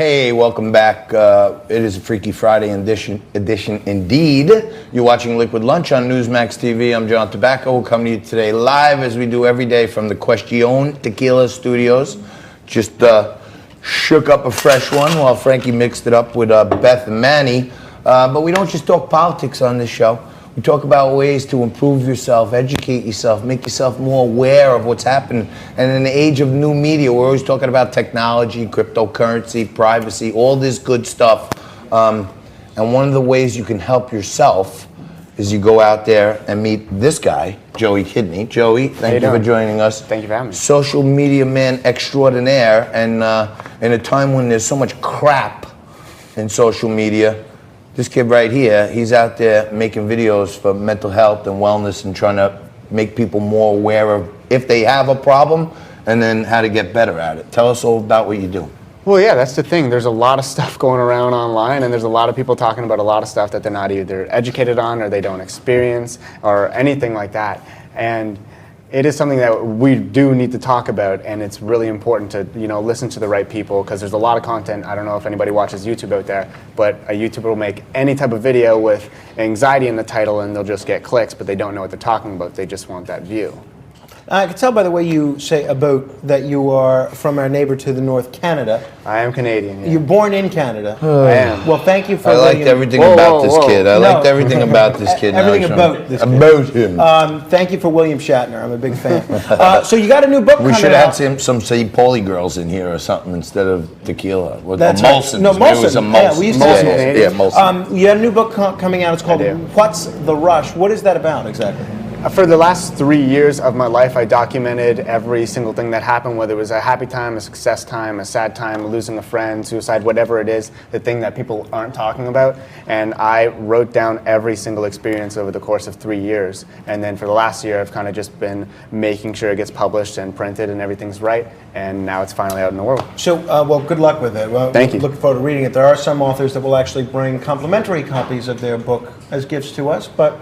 Hey, welcome back. It is a Freaky Friday edition indeed. You're watching Liquid Lunch on NEWSMAX TV. I'm John TABACCO. We'll come to you today live as we do every day from the Question Tequila Studios. Just shook up a fresh one while Frankie mixed it up with Beth and Manny. But we don't just talk politics on this show. We talk about ways to improve yourself, educate yourself, make yourself more aware of what's happening. And in the age of new media, we're always talking about technology, cryptocurrency, privacy, all this good stuff. And one of the ways you can help yourself is you go out there and meet this guy, Joey Kidney. Joey, thank you for joining us. Thank you for having me. Social media man extraordinaire. And in a time when there's so much crap in social media, this kid right here, he's out there making videos for mental health and wellness and trying to make people more aware of if they have a problem and then how to get better at it. Tell us all about what you do. Well, yeah, that's the thing. There's a lot of stuff going around online, and there's a lot of people talking about a lot of stuff that they're not either educated on or they don't experience or anything like that. And it is something that we do need to talk about, and it's really important to, listen to the right people, because there's a lot of content. I don't know if anybody watches YouTube out there, but a YouTuber will make any type of video with anxiety in the title and they'll just get clicks, but they don't know what they're talking about. They just want that view. I can tell by the way you say about that you are from our neighbor to the north, Canada. I am Canadian. Yeah. You're born in Canada. I am. Well, thank you for. I liked everything about this kid. I liked everything about this kid. Everything about this kid. About him. Thank you for William Shatner. I'm a big fan. So you got a new book coming out. We should have had some St. Pauli girls in here or something instead of tequila. That's Molson. No, Molson. It was a Molson. Yeah, we used to Molson. Yeah, Molson. You had a new book coming out. It's called What's the Rush? What is that about exactly? For the last 3 years of my life, I documented every single thing that happened, whether it was a happy time, a success time, a sad time, losing a friend, suicide, whatever it is, the thing that people aren't talking about. And I wrote down every single experience over the course of 3 years. And then for the last year, I've kind of just been making sure it gets published and printed and everything's right. And now it's finally out in the world. So, well, good luck with it. Well, Thank you. Looking forward to reading it. There are some authors that will actually bring complimentary copies of their book as gifts to us, but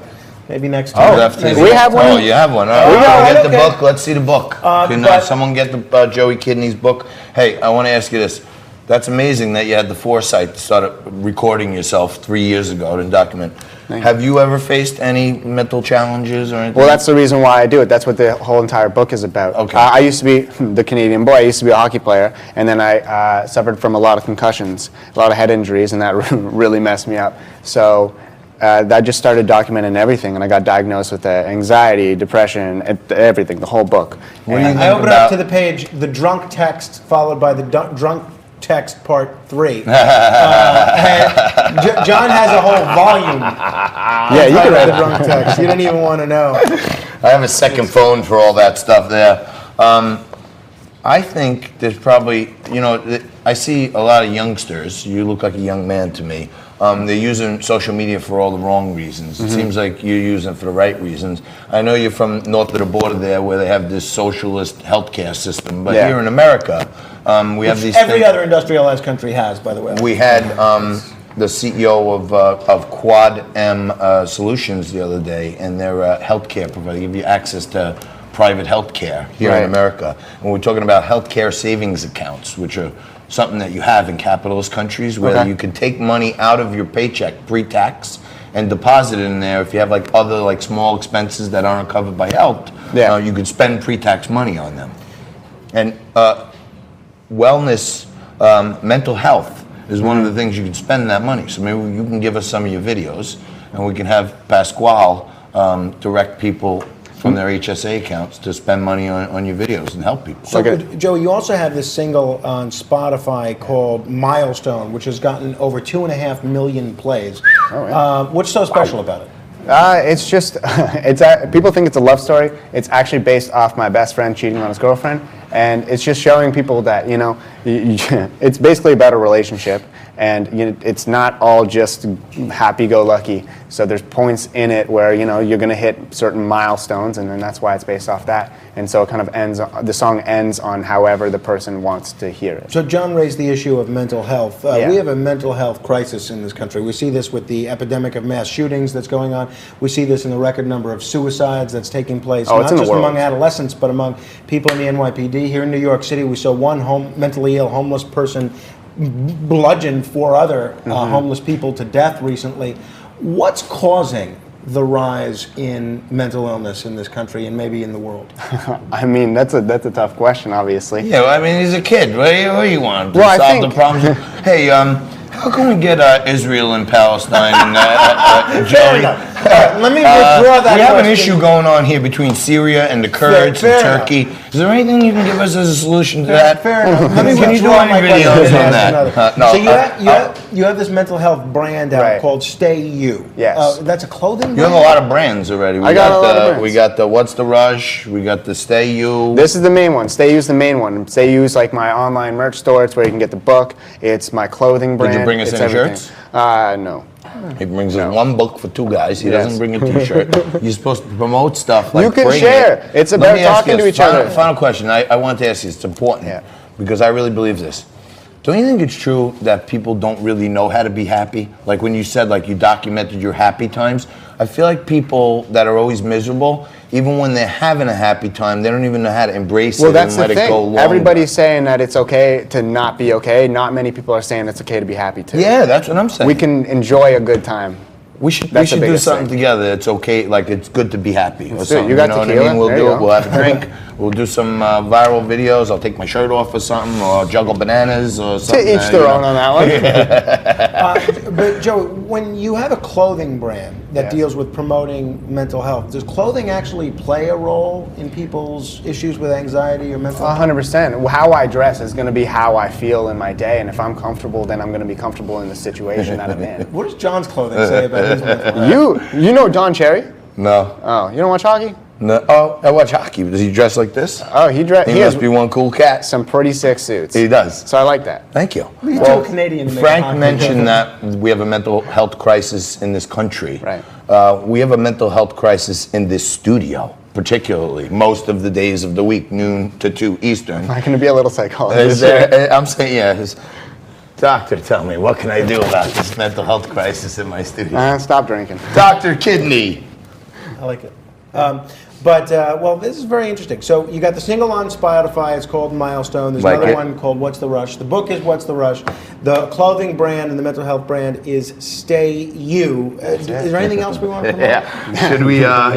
maybe next time. We have one. Oh, you have one. All right. Get the book. Let's see the book. Can someone get the Joey Kidney's book? Hey, I want to ask you this. That's amazing that you had the foresight to start recording yourself 3 years ago to document. Have you ever faced any mental challenges or anything? Well, that's the reason why I do it. That's what the whole entire book is about. Okay. I used to be the Canadian boy. I used to be a hockey player, and then I suffered from a lot of concussions, a lot of head injuries, and that really messed me up. So I just started documenting everything, and I got diagnosed with anxiety, depression, everything, the whole book. I open up to the page, the drunk text, followed by the drunk text part 3. John has a whole volume. Yeah, you can read the drunk text. You don't even want to know. I have a second phone for all that stuff there. I think there's probably, I see a lot of youngsters. You look like a young man to me. They're using social media for all the wrong reasons. It seems like you're using it for the right reasons. I know you're from north of the border there where they have this socialist healthcare system, but here in America, we have these every other industrialized country has, by the way. We had the CEO of Quad M Solutions the other day, and they're a healthcare provider. They give you access to private healthcare here in America. And we're talking about healthcare savings accounts, which are something that you have in capitalist countries where you can take money out of your paycheck pre-tax and deposit it in there. If you have like other like small expenses that aren't covered by health, you can spend pre-tax money on them. And wellness, mental health is one of the things you can spend that money. So maybe you can give us some of your videos and we can have Pasquale direct people from their HSA accounts to spend money on your videos and help people. So, Joe, you also have this single on Spotify called Milestone, which has gotten over 2.5 million plays. What's so special about it? It's just, people think it's a love story. It's actually based off my best friend cheating on his girlfriend. And it's just showing people that, it's basically about a relationship. And it's not all just happy-go-lucky. So there's points in it where you're going to hit certain milestones, and then that's why it's based off that. And so it kind of ends. The song ends on however the person wants to hear it. So John raised the issue of mental health. We have a mental health crisis in this country. We see this with the epidemic of mass shootings that's going on. We see this in the record number of suicides that's taking place, not just among adolescents, but among people in the NYPD. Here in New York City, we saw one mentally ill homeless person bludgeoned 4 other homeless people to death recently. What's causing the rise in mental illness in this country and maybe in the world? I mean, that's a tough question, obviously. Yeah, well, I mean, he's a kid. What do you want? To Well, solve the problems? Hey, how can we get Israel and Palestine and Joey? Let me withdraw that. We have an issue going on here between Syria and the Kurds and Turkey. Is there anything you can give us as a solution to that? Fair enough. Let me Can you do withdraw any my question videos and on ask that? another. So you have this mental health brand out Right. called Stay You. Yes. That's a clothing brand? You have a lot of brands already. I got a lot of brands. We got the What's the Rush? We got the Stay You. This is the main one. Stay U's the main one. Stay U's like my online merch store. It's where you can get the book. It's my clothing brand. Did you bring us It's any everything. shirts? No. He brings us one book for 2 guys. He Yes. doesn't bring a T-shirt. You're supposed to promote stuff. Like You can bring share. it. It's Let about me ask talking you to this each other. Final question. I want to ask you. It's important Yeah. because I really believe this. Don't you think it's true that people don't really know how to be happy? Like when you said, like you documented your happy times. I feel like people that are always miserable, even when they're having a happy time, they don't even know how to embrace Well, it that's and let the it go thing. longer. Everybody's saying that it's okay to not be okay. Not many people are saying it's okay to be happy too. Yeah, that's what I'm saying. We can enjoy a good time. We should That's the do biggest something thing. together. It's okay, like it's good to be happy. Or Let's do it. something, You got know what I tequila? mean? We'll There do you it. go. We'll have a drink. We'll do some viral videos. I'll take my shirt off or something, or juggle bananas or something. To each their own on that one. But Joe, when you have a clothing brand that Yes. deals with promoting mental health, does clothing actually play a role in people's issues with anxiety or mental health? 100%. How I dress is going to be how I feel in my day, and if I'm comfortable, then I'm going to be comfortable in the situation that I'm in. What does John's clothing say about his mental health? You know Don Cherry? No. Oh, you don't watch hockey? No. Oh, I watch hockey. Does he dress like this? Oh, he He has must be one cool cat. some pretty sick suits. He does. So I like that. Thank you. You tell a Canadian to make Frank hockey mentioned that we have a mental health crisis in this country. Right. We have a mental health crisis in this studio, particularly most of the days of the week, noon to 2 Eastern. I'm going to be a little psychologist. Is there, I'm saying, yeah. Doctor, tell me, what can I do about this mental health crisis in my studio? Stop drinking. Dr. Kidney. I like it. Well, this is very interesting. So you got the single on Spotify. It's called Milestone. There's Like another it. one called What's the Rush. The book is What's the Rush. The clothing brand and the mental health brand is Stay You. Is there anything else we want to promote? Yeah. Should we, yeah.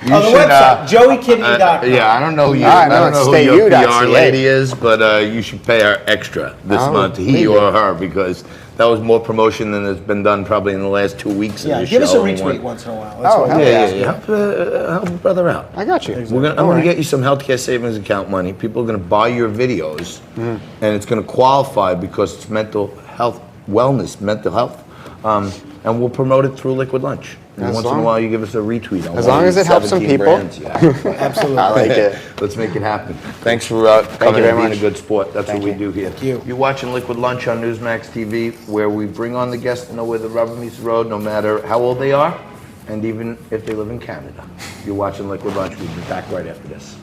You Oh, the website, joeykidney.com. Yeah, I don't know who, I I know, don't know it's who your stayu.ca. PR lady is, but you should pay her extra this month, he or her, because that was more promotion than has been done probably in the last 2 weeks. Yeah, of the give us a show. retweet once in a while. That's Oh, what hell we Yeah, ask. yeah. Help a brother out. I got you. I'm going to get you some healthcare savings account money. People are going to buy your videos, and it's going to qualify because it's mental health, wellness, mental health, and we'll promote it through Liquid Lunch. And once in a while, you give us a retweet. On As one long of as these it helps some 17 people. brands. Yeah. Absolutely. I like it. Let's make it happen. Thanks for coming very and being much. a good sport. That's Thank what we you. do here. Thank you. You're watching Liquid Lunch on NEWSMAX TV, where we bring on the guests to know where the rubber meets the road, no matter how old they are, and even if they live in Canada. You're watching Liquid Lunch. We'll be back right after this.